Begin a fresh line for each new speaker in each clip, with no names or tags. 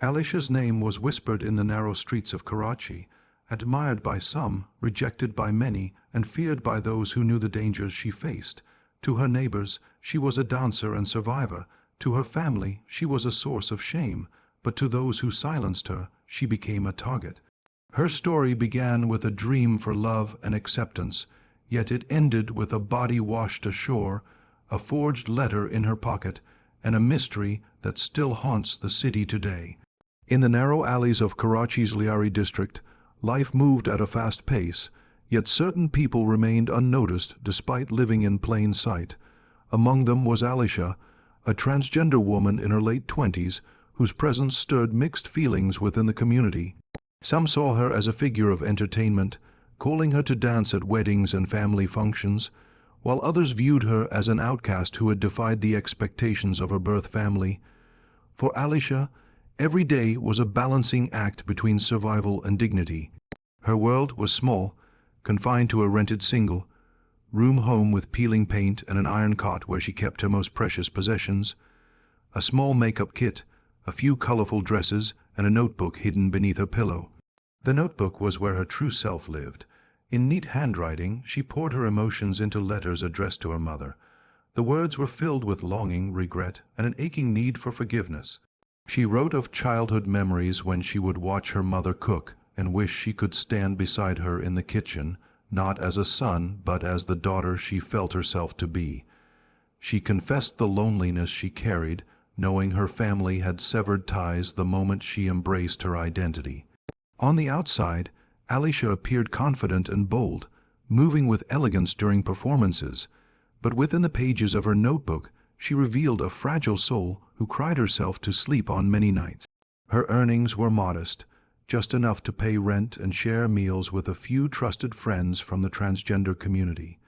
Alishah's name was whispered in the narrow streets of Karachi, admired by some, rejected by many, and feared by those who knew the dangers she faced. To her neighbors, she was a dancer and survivor. To her family, she was a source of shame. But to those who silenced her, she became a target. Her story began with a dream for love and acceptance, yet it ended with a body washed ashore, a forged letter in her pocket, and a mystery that still haunts the city today. In the narrow alleys of Karachi's Liari district, life moved at a fast pace, yet certain people remained unnoticed despite living in plain sight. Among them was Alishah, a transgender woman in her late 20s, whose presence stirred mixed feelings within the community. Some saw her as a figure of entertainment, calling her to dance at weddings and family functions, while others viewed her as an outcast who had defied the expectations of her birth family. For Alishah, every day was a balancing act between survival and dignity. Her world was small, confined to a rented single-room home with peeling paint and an iron cot where she kept her most precious possessions, a small makeup kit, a few colorful dresses, and a notebook hidden beneath her pillow. The notebook was where her true self lived. In neat handwriting, she poured her emotions into letters addressed to her mother. The words were filled with longing, regret, and an aching need for forgiveness. She wrote of childhood memories when she would watch her mother cook and wish she could stand beside her in the kitchen, not as a son, but as the daughter she felt herself to be. She confessed the loneliness she carried, knowing her family had severed ties the moment she embraced her identity. On the outside, Alishah appeared confident and bold, moving with elegance during performances, but within the pages of her notebook, she revealed a fragile soul who cried herself to sleep on many nights. Her earnings were modest, just enough to pay rent and share meals with a few trusted friends from the transgender community.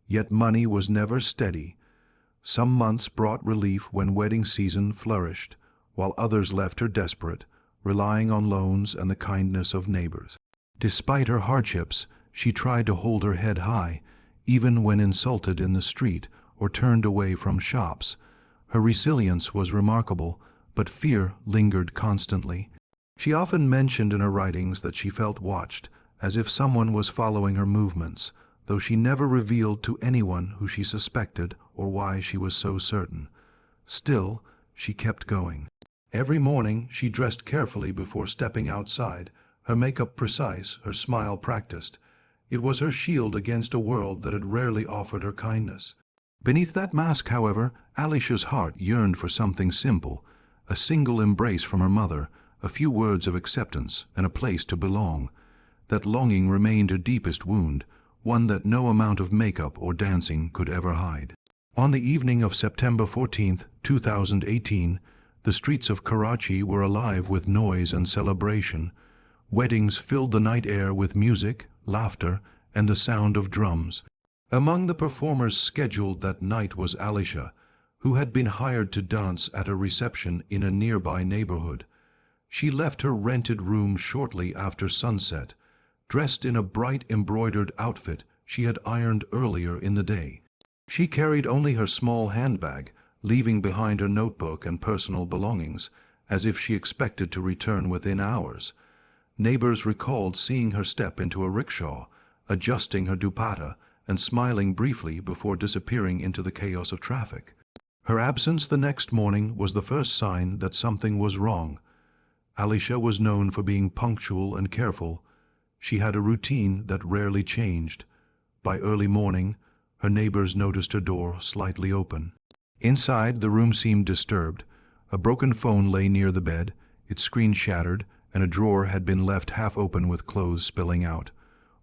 Yet money was never steady. Some months brought relief when wedding season flourished, while others left her desperate, relying on loans and the kindness of neighbors. Despite her hardships, she tried to hold her head high, even when insulted in the street or turned away from shops. Her resilience was remarkable, but fear lingered constantly. She often mentioned in her writings that she felt watched, as if someone was following her movements, though she never revealed to anyone who she suspected or why she was so certain. Still, she kept going. Every morning, she dressed carefully before stepping outside, her makeup precise, her smile practiced. It was her shield against a world that had rarely offered her kindness. Beneath that mask, however, Alishah's heart yearned for something simple, a single embrace from her mother, a few words of acceptance, and a place to belong. That longing remained her deepest wound, one that no amount of makeup or dancing could ever hide. On the evening of September 14, 2018, the streets of Karachi were alive with noise and celebration. Weddings filled the night air with music, laughter, and the sound of drums. Among the performers scheduled that night was Alishah, who had been hired to dance at a reception in a nearby neighborhood. She left her rented room shortly after sunset, dressed in a bright embroidered outfit she had ironed earlier in the day. She carried only her small handbag, leaving behind her notebook and personal belongings, as if she expected to return within hours. Neighbors recalled seeing her step into a rickshaw, adjusting her dupatta, and smiling briefly before disappearing into the chaos of traffic. Her absence the next morning was the first sign that something was wrong. Alishah was known for being punctual and careful. She had a routine that rarely changed. By early morning, her neighbors noticed her door slightly open. Inside, the room seemed disturbed. A broken phone lay near the bed, its screen shattered, and a drawer had been left half open with clothes spilling out.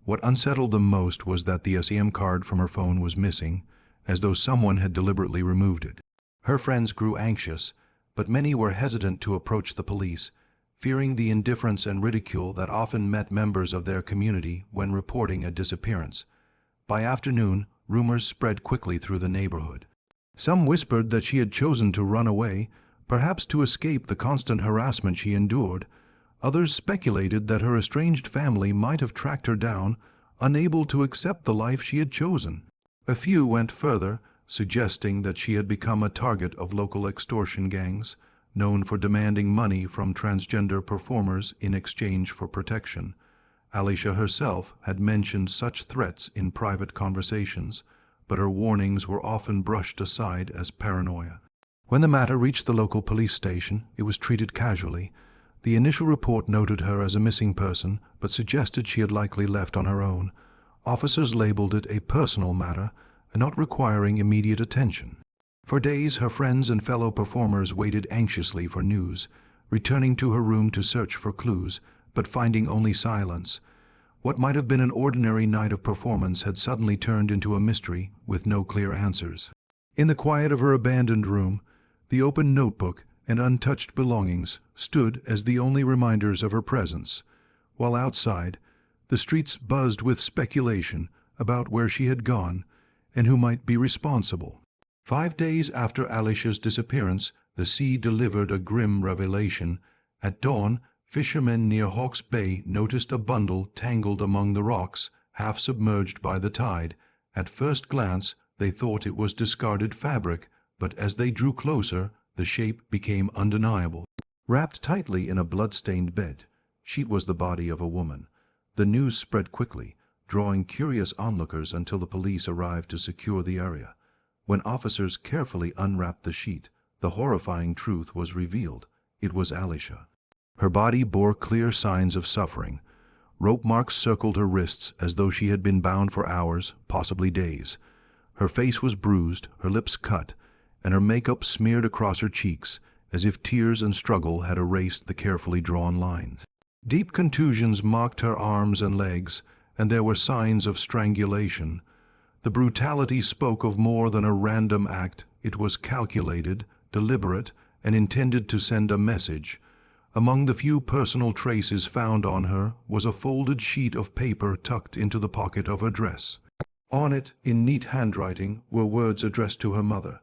What unsettled them most was that the SIM card from her phone was missing, as though someone had deliberately removed it. Her friends grew anxious, but many were hesitant to approach the police, fearing the indifference and ridicule that often met members of their community when reporting a disappearance. By afternoon, rumors spread quickly through the neighborhood. Some whispered that she had chosen to run away, perhaps to escape the constant harassment she endured. Others speculated that her estranged family might have tracked her down, unable to accept the life she had chosen. A few went further, suggesting that she had become a target of local extortion gangs, known for demanding money from transgender performers in exchange for protection. Alishah herself had mentioned such threats in private conversations, but her warnings were often brushed aside as paranoia. When the matter reached the local police station, it was treated casually. The initial report noted her as a missing person, but suggested she had likely left on her own. Officers labeled it a personal matter, not requiring immediate attention. For days, her friends and fellow performers waited anxiously for news, returning to her room to search for clues, but finding only silence. What might have been an ordinary night of performance had suddenly turned into a mystery with no clear answers. In the quiet of her abandoned room, the open notebook and untouched belongings stood as the only reminders of her presence, while outside, the streets buzzed with speculation about where she had gone and who might be responsible. 5 days after Alishah's disappearance, the sea delivered a grim revelation. At dawn, fishermen near Hawke's Bay noticed a bundle tangled among the rocks, half submerged by the tide. At first glance, they thought it was discarded fabric, but as they drew closer, the shape became undeniable. Wrapped tightly in a blood-stained bed sheet was the body of a woman. The news spread quickly, drawing curious onlookers until the police arrived to secure the area. When officers carefully unwrapped the sheet, the horrifying truth was revealed. It was Alishah. Her body bore clear signs of suffering. Rope marks circled her wrists as though she had been bound for hours, possibly days. Her face was bruised, her lips cut, and her makeup smeared across her cheeks, as if tears and struggle had erased the carefully drawn lines. Deep contusions marked her arms and legs, and there were signs of strangulation. The brutality spoke of more than a random act. It was calculated, deliberate, and intended to send a message. Among the few personal traces found on her was a folded sheet of paper tucked into the pocket of her dress. On it, in neat handwriting, were words addressed to her mother.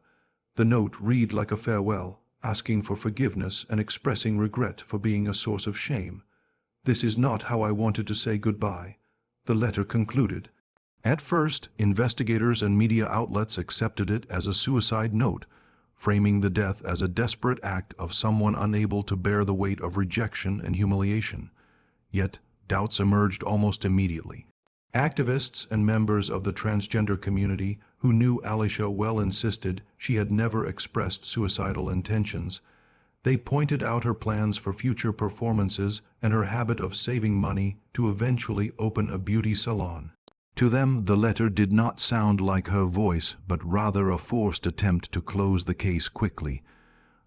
The note read like a farewell, asking for forgiveness and expressing regret for being a source of shame. "This is not how I wanted to say goodbye," the letter concluded. At first, investigators and media outlets accepted it as a suicide note, framing the death as a desperate act of someone unable to bear the weight of rejection and humiliation. Yet, doubts emerged almost immediately. Activists and members of the transgender community who knew Alishah well insisted she had never expressed suicidal intentions. They pointed out her plans for future performances and her habit of saving money to eventually open a beauty salon. To them, the letter did not sound like her voice, but rather a forced attempt to close the case quickly.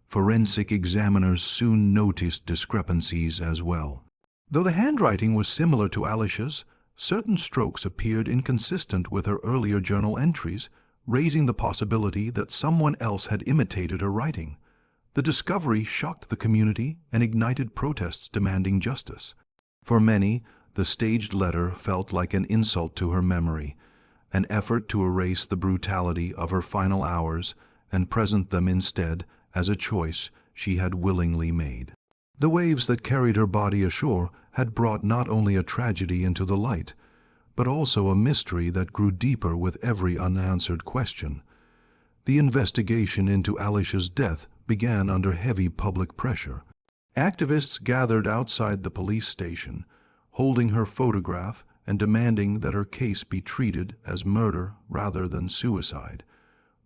Forensic examiners soon noticed discrepancies as well. Though the handwriting was similar to Alishah's, certain strokes appeared inconsistent with her earlier journal entries, raising the possibility that someone else had imitated her writing. The discovery shocked the community and ignited protests demanding justice. For many, the staged letter felt like an insult to her memory, an effort to erase the brutality of her final hours and present them instead as a choice she had willingly made. The waves that carried her body ashore had brought not only a tragedy into the light, but also a mystery that grew deeper with every unanswered question. The investigation into Alishah's death began under heavy public pressure. Activists gathered outside the police station, holding her photograph and demanding that her case be treated as murder rather than suicide.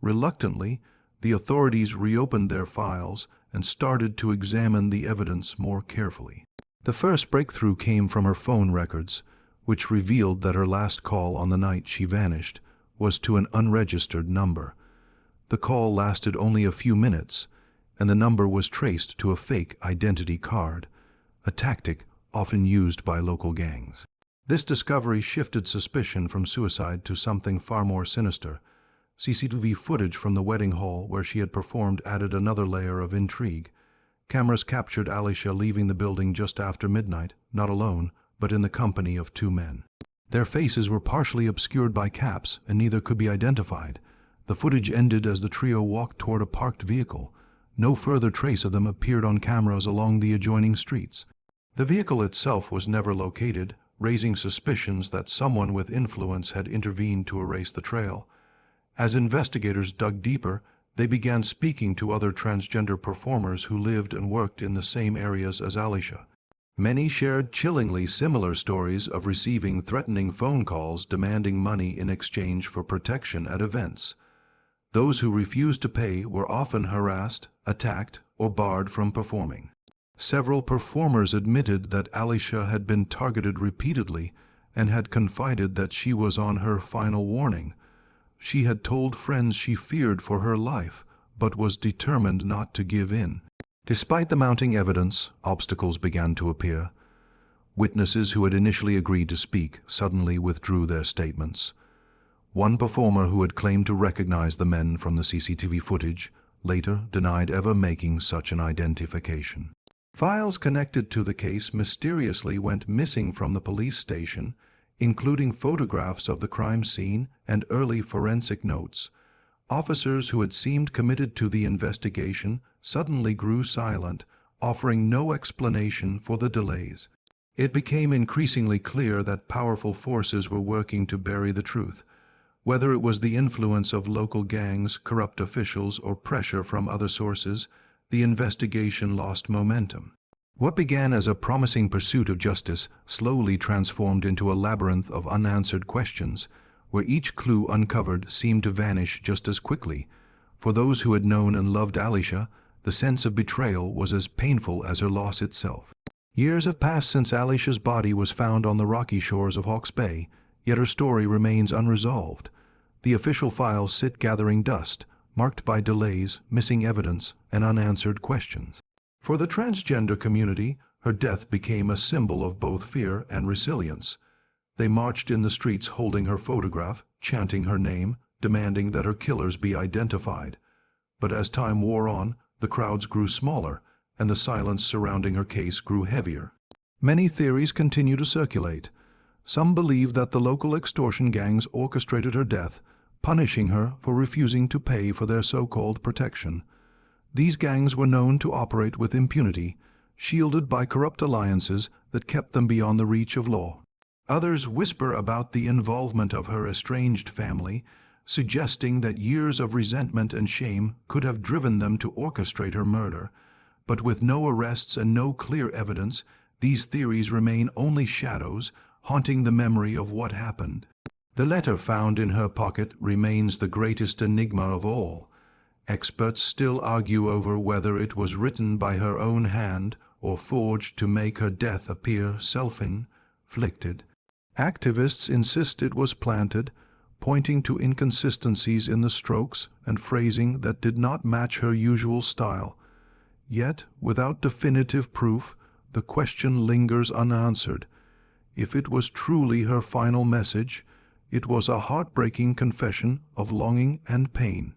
Reluctantly, the authorities reopened their files and started to examine the evidence more carefully. The first breakthrough came from her phone records, which revealed that her last call on the night she vanished was to an unregistered number. The call lasted only a few minutes, and the number was traced to a fake identity card, a tactic often used by local gangs. This discovery shifted suspicion from suicide to something far more sinister. CCTV footage from the wedding hall where she had performed added another layer of intrigue. Cameras captured Alishah leaving the building just after midnight, not alone, but in the company of 2 men. Their faces were partially obscured by caps, and neither could be identified. The footage ended as the trio walked toward a parked vehicle. No further trace of them appeared on cameras along the adjoining streets. The vehicle itself was never located, raising suspicions that someone with influence had intervened to erase the trail. As investigators dug deeper, They began speaking to other transgender performers who lived and worked in the same areas as Alishah. Many shared chillingly similar stories of receiving threatening phone calls demanding money in exchange for protection at events. Those who refused to pay were often harassed, attacked, or barred from performing. Several performers admitted that Alishah had been targeted repeatedly and had confided that she was on her final warning. She had told friends she feared for her life, but was determined not to give in. Despite the mounting evidence, obstacles began to appear. Witnesses who had initially agreed to speak suddenly withdrew their statements. One performer who had claimed to recognize the men from the CCTV footage later denied ever making such an identification. Files connected to the case mysteriously went missing from the police station, including photographs of the crime scene and early forensic notes. Officers who had seemed committed to the investigation suddenly grew silent, offering no explanation for the delays. It became increasingly clear that powerful forces were working to bury the truth. Whether it was the influence of local gangs, corrupt officials, or pressure from other sources, the investigation lost momentum. What began as a promising pursuit of justice slowly transformed into a labyrinth of unanswered questions, where each clue uncovered seemed to vanish just as quickly. For those who had known and loved Alishah, the sense of betrayal was as painful as her loss itself. Years have passed since Alishah's body was found on the rocky shores of Hawke's Bay, yet her story remains unresolved. The official files sit gathering dust, marked by delays, missing evidence, and unanswered questions. For the transgender community, her death became a symbol of both fear and resilience. They marched in the streets holding her photograph, chanting her name, demanding that her killers be identified. But as time wore on, the crowds grew smaller, and the silence surrounding her case grew heavier. Many theories continue to circulate. Some believe that the local extortion gangs orchestrated her death, punishing her for refusing to pay for their so-called protection. These gangs were known to operate with impunity, shielded by corrupt alliances that kept them beyond the reach of law. Others whisper about the involvement of her estranged family, suggesting that years of resentment and shame could have driven them to orchestrate her murder. But with no arrests and no clear evidence, these theories remain only shadows, haunting the memory of what happened. The letter found in her pocket remains the greatest enigma of all. Experts still argue over whether it was written by her own hand or forged to make her death appear self-inflicted. Activists insist it was planted, pointing to inconsistencies in the strokes and phrasing that did not match her usual style. Yet, without definitive proof, the question lingers unanswered. If it was truly her final message, it was a heartbreaking confession of longing and pain.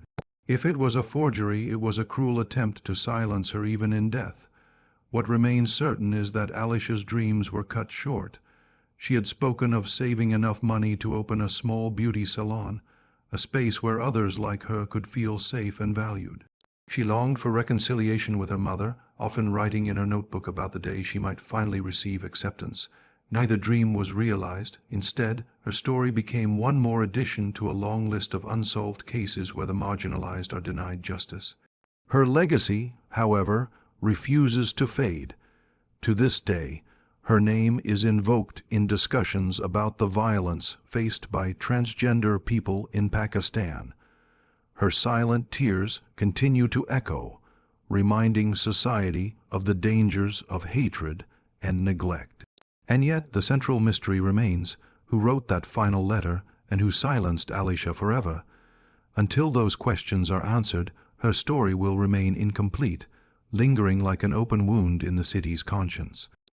If it was a forgery, it was a cruel attempt to silence her even in death. What remains certain is that Alishah's dreams were cut short. She had spoken of saving enough money to open a small beauty salon, a space where others like her could feel safe and valued. She longed for reconciliation with her mother, often writing in her notebook about the day she might finally receive acceptance. Neither dream was realized. Instead, her story became one more addition to a long list of unsolved cases where the marginalized are denied justice. Her legacy, however, refuses to fade. To this day, her name is invoked in discussions about the violence faced by transgender people in Pakistan. Her silent tears continue to echo, reminding society of the dangers of hatred and neglect. And yet the central mystery remains: who wrote that final letter and who silenced Alishah forever? Until those questions are answered, her story will remain incomplete, lingering like an open wound in the city's conscience.